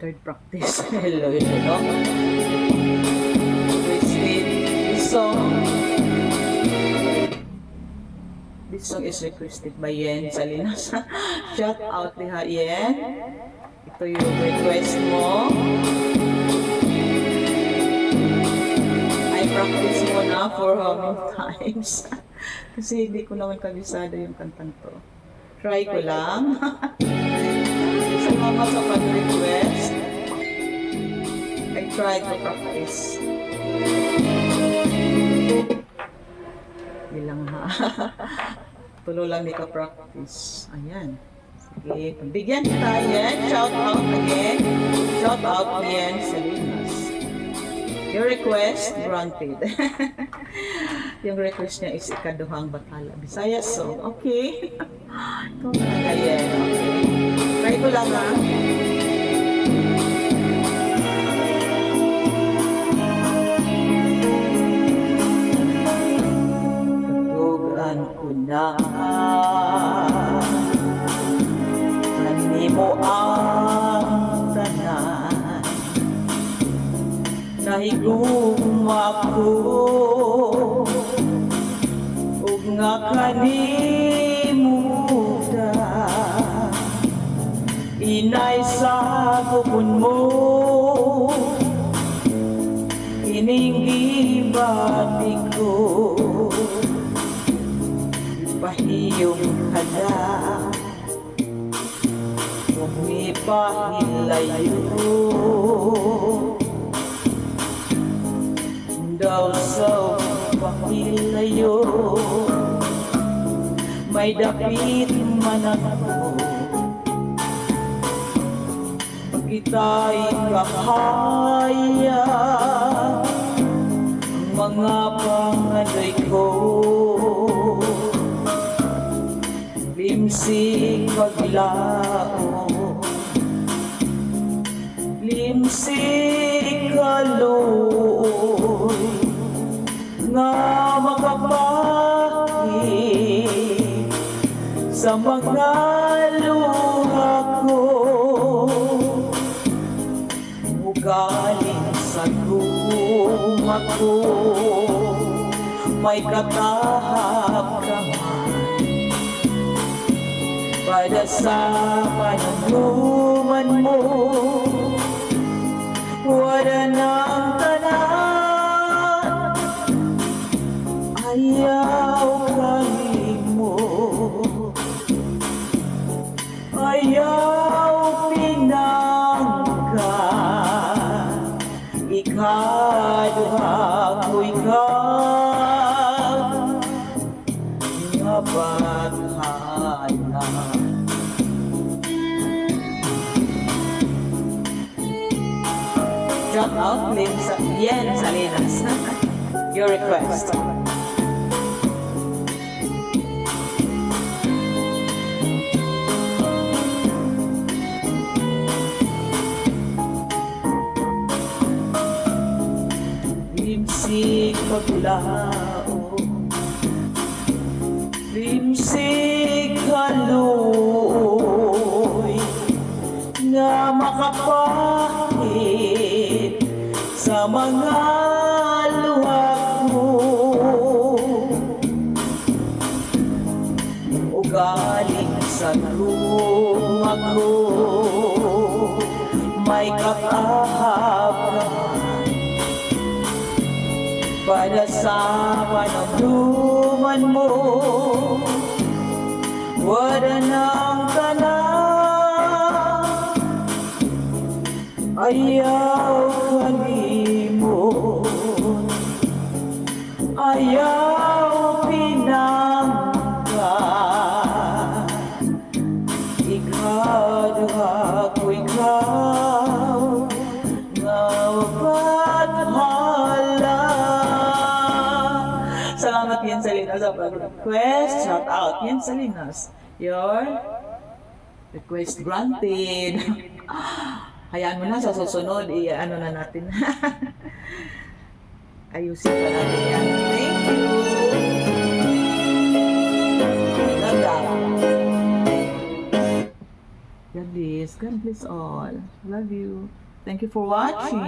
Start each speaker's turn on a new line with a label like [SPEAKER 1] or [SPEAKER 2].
[SPEAKER 1] third practice. Hello, hello. Requested this song. This song is requested by Yen Salinas. Shout out diha, Yen. Ito yung request mo. I practice mo na for how many times? Kasi hindi ko naman kabisado yung kantang to. Try ko lang. Salamat sa pag-request. I tried to practice. Bilang ha. Tulo lang di ka practice. Ayan. Sige, pagbigyan kita yan. Shout out again. Shout out again sa Linas. Your request granted. Yung request niya is ikaduhang Bathala Bisaya song. Okay. Ikaw na yan. Okay. Try ko lang ha. Katugan ko na kanimo ang tanan, nahigugma ako ug nga kanimuda inay sa kupon mo ining gibati ko pahiyong hala umipahilayo daw sa pahilayo may dapit man ako pag kita'y kahaya ang mga panganay ko limsik paglao limsik kaloy nga makapahit sa mga luha ko ugaling sa luma ko may katahap kamay pada sa panagluman mo wala nang tanan ayaw kalimo ayaw pinangka ikaduha ko ikaw nga Bathala. Shout out Yen Salinas. Your request. Limsik paglao limsik kaloy nga makapahit sa mga luha ko ugaling sa luma ko may kakahapran pada sa panagluman mo wala nang tanan ayaw kalimot ayaw pinangka ikaduha ko ikaw nga Bathala. Salamat Yen Salinas sa pag-request. Shout out Yen Salinas. Your request granted. Hayaan mo na sa susunod, ano na natin. Ayusin pa natin yan. Thank you. Ganda. Yan din. bless. God bless all. Love you. Thank you for watching.